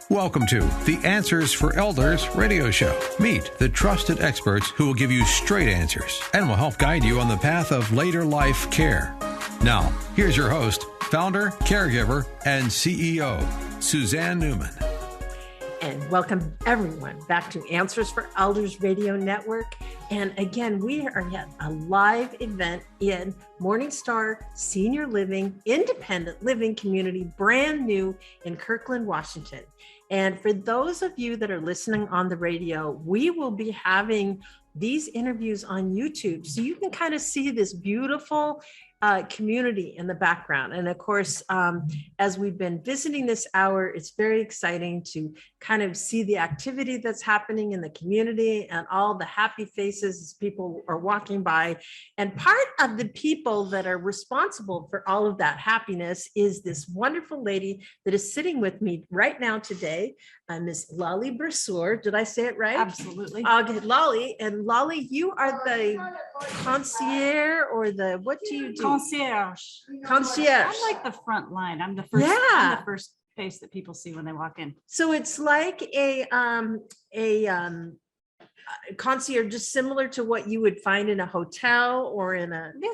Welcome to the Answers for Elders radio show. Meet the trusted experts who will give you straight answers and will help guide you on the path of later life care. Now, here's your host, founder, caregiver, and CEO, Suzanne Newman. And welcome everyone back to Answers for Elders Radio Network. And again, we are at a live event in MorningStar Senior Living, Independent Living Community, brand new in Kirkland, Washington. And for those of you that are listening on the radio, we will be having these interviews on YouTube. So you can kind of see this beautiful community in the background. And of course, as we've been visiting this hour, it's very exciting to kind of see the activity that's happening in the community and all the happy faces as people are walking by. And part of the people that are responsible for all of that happiness is this wonderful lady that is sitting with me right now today, Miss Lolly Bruschere. Did I say it right? Absolutely. Okay, Lolly. And Lolly, you are the concierge or the, what do you do? Concierge. Concierge. I'm like the front line. I'm the first. Yeah. I'm the first face that people see when they walk in. So it's like a concierge, just similar to what you would find in a hotel or in a. Yeah,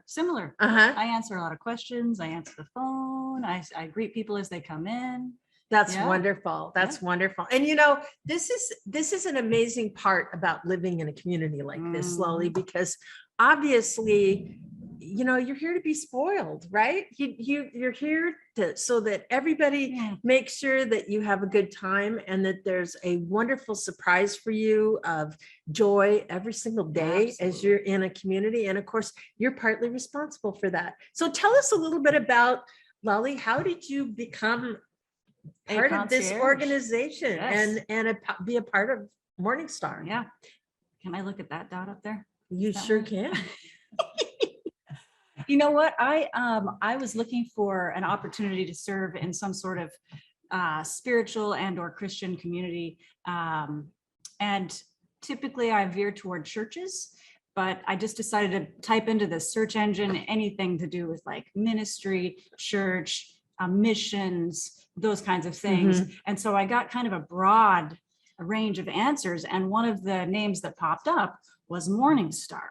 similar. Uh-huh. I answer a lot of questions. I answer the phone. I greet people as they come in. That's Yeah. wonderful. That's wonderful. And you know, this is an amazing part about living in a community like this, Lolly, because obviously, you know, you're here to be spoiled, right? You're here so that everybody makes sure that you have a good time and that there's a wonderful surprise for you of joy every single day as you're in a community. And of course, you're partly responsible for that. So tell us a little bit about, Lolly, how did you become part of this organization and be a part of MorningStar? Yeah. Can I look at that dot up there? You sure can. You know what? I was looking for an opportunity to serve in some sort of spiritual and or Christian community. And typically I veer toward churches, but I just decided to type into the search engine anything to do with like ministry, church, missions, those kinds of things. And so I got kind of a broad range of answers. And one of the names that popped up was MorningStar.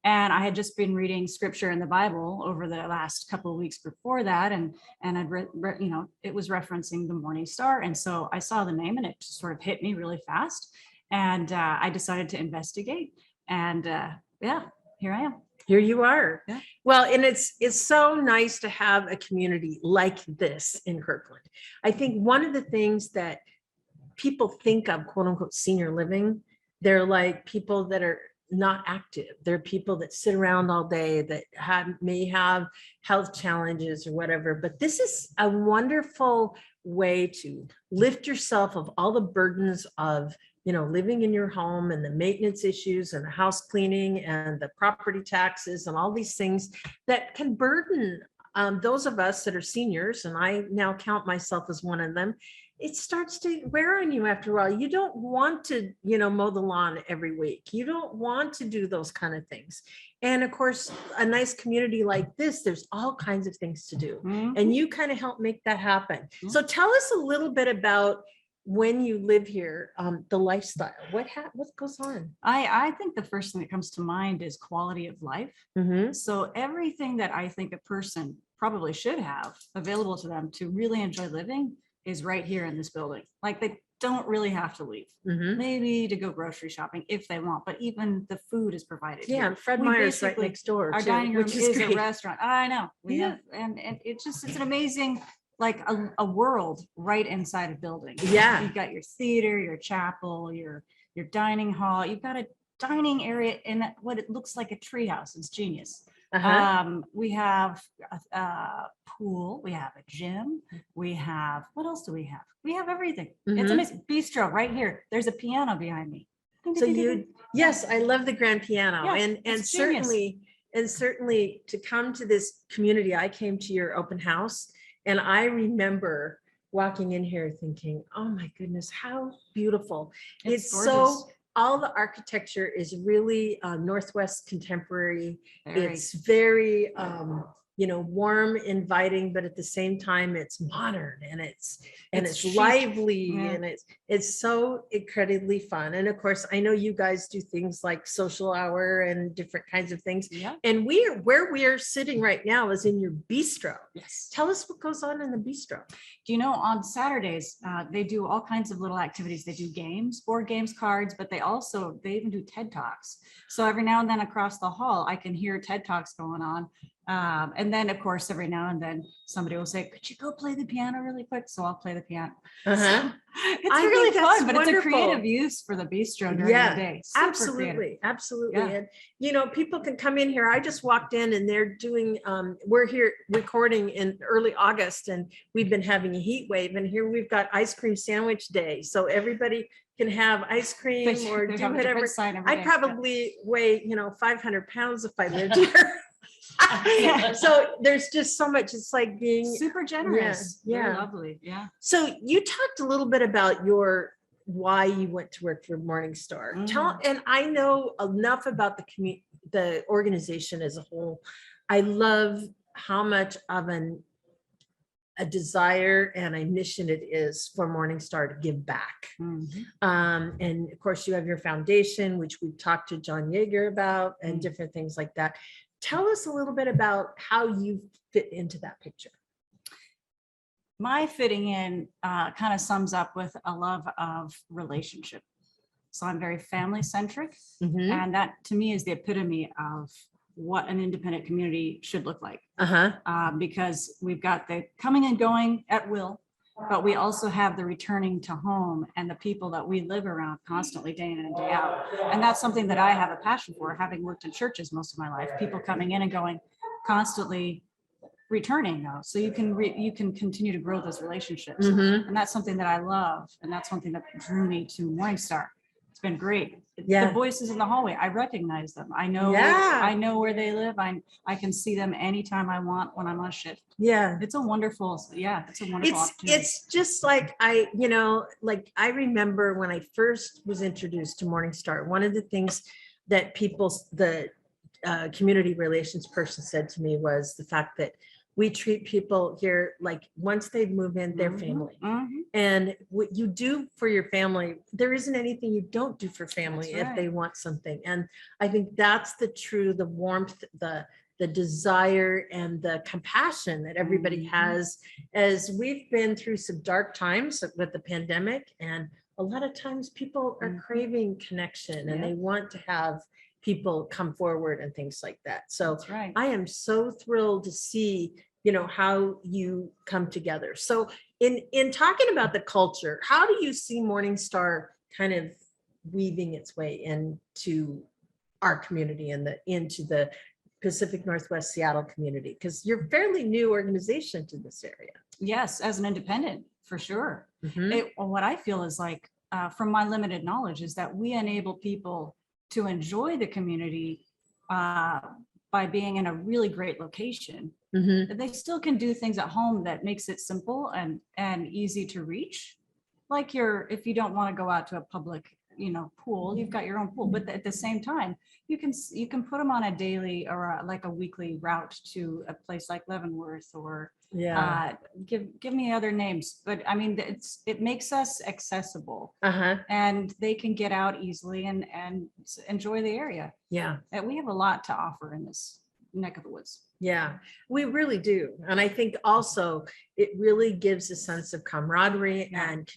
And I had just been reading scripture in the Bible over the last couple of weeks before that. And I'd read, you know, it was referencing the MorningStar. And so I saw the name and it just sort of hit me really fast. And I decided to investigate. And here I am. Here you are. Yeah. Well, and it's so nice to have a community like this in Kirkland. I think one of the things that people think of, quote unquote, senior living, they're like people that are not active. They're people that sit around all day that may have health challenges or whatever. But this is a wonderful way to lift yourself of all the burdens of, you know, living in your home and the maintenance issues and the house cleaning and the property taxes and all these things that can burden those of us that are seniors. And I now count myself as one of them. It starts to wear on you after a while. You don't want to, you know, mow the lawn every week. You don't want to do those kind of things. And of course, a nice community like this, there's all kinds of things to do. And you kind of help make that happen. So tell us a little bit about when you live here, the lifestyle, what goes on? I think the first thing that comes to mind is quality of life. So everything that I think a person probably should have available to them to really enjoy living is right here in this building. Like they don't really have to leave. Maybe to go grocery shopping if they want, but even the food is provided. Yeah, here. Fred Meyer's right next door. Our too, dining room which is great. a restaurant. I know. We have, and it's an amazing, like a world right inside a building. Yeah. You've got your theater, your chapel, your dining hall. You've got a dining area in what it looks like a treehouse. It's genius. We have a pool, we have a gym, we have, what else do we have? We have everything. It's amazing. Bistro right here. There's a piano behind me. So yes, I love the grand piano. Yeah, and certainly to come to this community, I came to your open house and I remember walking in here thinking, oh my goodness, how beautiful. It's so all the architecture is really Northwest contemporary. It's very warm, inviting, but at the same time, it's modern and it's chic. lively Yeah. and it's so incredibly fun. And of course, I know you guys do things like social hour and different kinds of things. Yeah. And where we are sitting right now is in your bistro. Yes. Tell us what goes on in the bistro. Do you know on Saturdays, they do all kinds of little activities. They do games, board games, cards, but they even do TED Talks. So every now and then across the hall, I can hear TED Talks going on. And then of course, every now and then somebody will say, could you go play the piano really quick? So I'll play the piano. Uh-huh. It's I really think that's fun, but wonderful. it's a creative use for the bistro during the day. Super Absolutely. creative. Absolutely. Yeah. And, people can come in here. I just walked in and they're doing, we're here recording in early August and we've been having a heat wave and here we've got ice cream sandwich day. So everybody can have ice cream or They do have a different whatever. sign every I day. probably weigh, 500 pounds if I lived here. So there's just so much. It's like being Super generous. Yeah. Very lovely. Yeah. So you talked a little bit about why you went to work for MorningStar. And I know enough about the organization as a whole. I love how much of a desire and a mission it is for MorningStar to give back. And of course you have your foundation, which we've talked to John Yeager about and different things like that. Tell us a little bit about how you fit into that picture. My fitting in kind of sums up with a love of relationship. So I'm very family centric. And that to me is the epitome of what an independent community should look like. Because we've got the coming and going at will, but we also have the returning to home and the people that we live around constantly day in and day out. And that's something that I have a passion for, having worked in churches most of my life, people coming in and going, constantly returning though. So you can continue to grow those relationships. And that's something that I love. And that's something that drew me to MorningStar. It's been great. The voices in the hallway, I recognize them. I know where they live. I can see them anytime I want when I'm on shift. It's a wonderful opportunity. It's just like I remember when I first was introduced to MorningStar, one of the things that the community relations person said to me was the fact that we treat people here like once they move in, they're family. And what you do for your family, there isn't anything you don't do for family if they want something. And I think that's the warmth, the desire and the compassion that everybody has, as we've been through some dark times with the pandemic. And a lot of times people are craving connection and they want to have people come forward and things like that. So I am so thrilled to see, how you come together. So in talking about the culture, how do you see MorningStar kind of weaving its way into our community and into the Pacific Northwest Seattle community? Because you're a fairly new organization to this area. Yes, as an independent, for sure. What I feel is like, from my limited knowledge, is that we enable people to enjoy the community by being in a really great location. They still can do things at home that makes it simple and easy to reach. Like if you don't want to go out to a public, pool, you've got your own pool, but at the same time, you can put them on a daily or like a weekly route to a place like Leavenworth or give me other names, but I mean, it makes us accessible and they can get out easily and enjoy the area. And we have a lot to offer in this neck of the woods. We really do. And I think also it really gives a sense of camaraderie and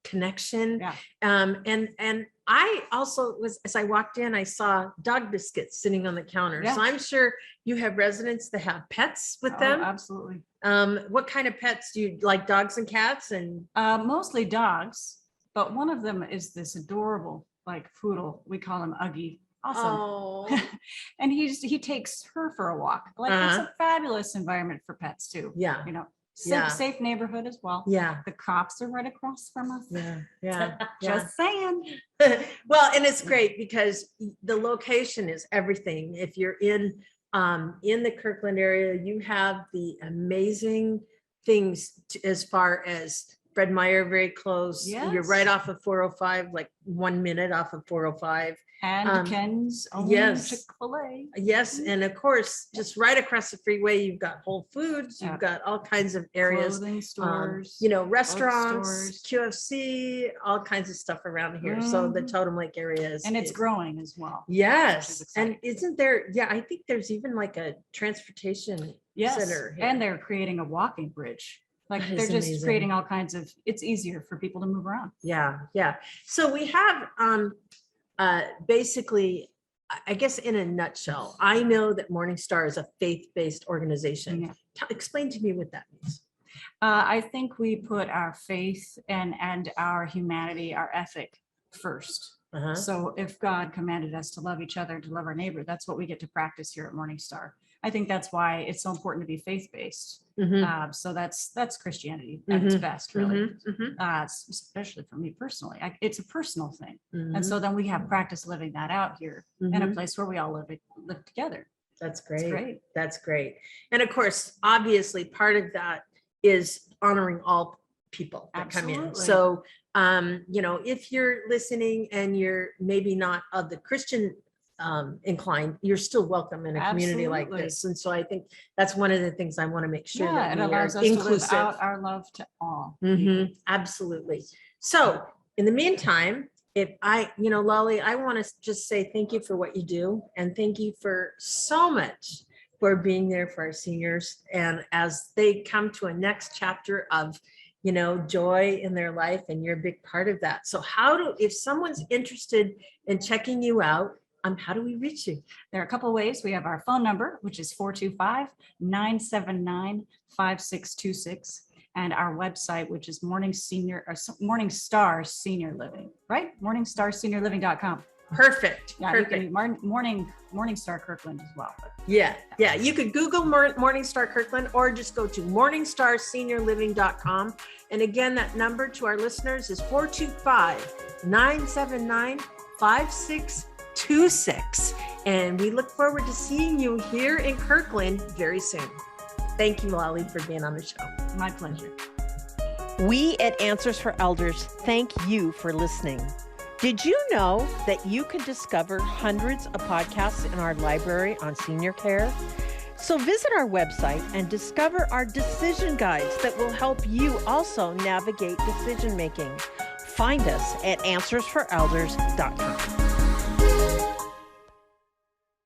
connection. And I also as I walked in, I saw dog biscuits sitting on the counter. So I'm sure you have residents that have pets with them. Absolutely. What kind of pets do you like? Dogs and cats? And mostly dogs, but one of them is this adorable like poodle. We call him Uggy. Awesome. And he takes her for a walk. Like it's a fabulous environment for pets too. Safe neighborhood as well. The cops are right across from us. Just saying. Well, and it's great because the location is everything. If you're in the Kirkland area, you have the amazing things as far as Fred Meyer, very close. You're Yes. right off of 405, like 1 minute off of 405. And Ken's own yes. Chick-fil-A. Yes, and of course, just right across the freeway, you've got Whole Foods, you've got all kinds of areas, Clothing stores, restaurants, QFC, all kinds of stuff around here. So the Totem Lake area is, and it's growing as well. Yes, exciting. and isn't there? Yeah, I think there's even like a transportation center here. And they're creating a walking bridge. Like That they're is just amazing. creating all kinds of. It's easier for people to move around. Yeah. So we have basically, I guess in a nutshell, I know that MorningStar is a faith-based organization. Yeah. Explain to me what that means. I think we put our faith and our humanity, our ethic first. Uh-huh. So if God commanded us to love each other, to love our neighbor, that's what we get to practice here at MorningStar. I think that's why it's so important to be faith-based. Mhm. So that's Christianity at its best, really. Mhm. Especially for me personally, it's a personal thing. Mhm. And so then we have practice living that out here in a Mhm. place where we all live together. That's It's great. great. That's great. And of course, obviously, part of that is honoring all people that come in. Absolutely. So, if you're listening and you're maybe not of the Christian inclined, you're still welcome in a community like Absolutely. this. And so I think that's one of the things I want to make sure Yeah, that it we allows are us to live inclusive. out our love to all. Mhm, absolutely. So in the meantime, Lolly, I want to just say thank you for what you do. And thank you for so much for being there for our seniors. And as they come to a next chapter of, joy in their life, and you're a big part of that. So if someone's interested in checking you out, how do we reach you? There are a couple of ways. We have our phone number, which is 425-979-5626. And our website, which is MorningStar Senior Living, right? MorningStarSeniorLiving.com. Perfect. Yeah, Perfect. you can MorningStar Kirkland as well. But Yeah. You could Google MorningStar Kirkland or just go to MorningStarSeniorLiving.com. And again, that number to our listeners is 425-979-5626. And we look forward to seeing you here in Kirkland very soon. Thank you, Lolly, for being on the show. my pleasure. We at Answers for Elders thank you for listening. Did you know that you can discover hundreds of podcasts in our library on senior care? So visit our website and discover our decision guides that will help you also navigate decision making. Find us at answersforelders.com.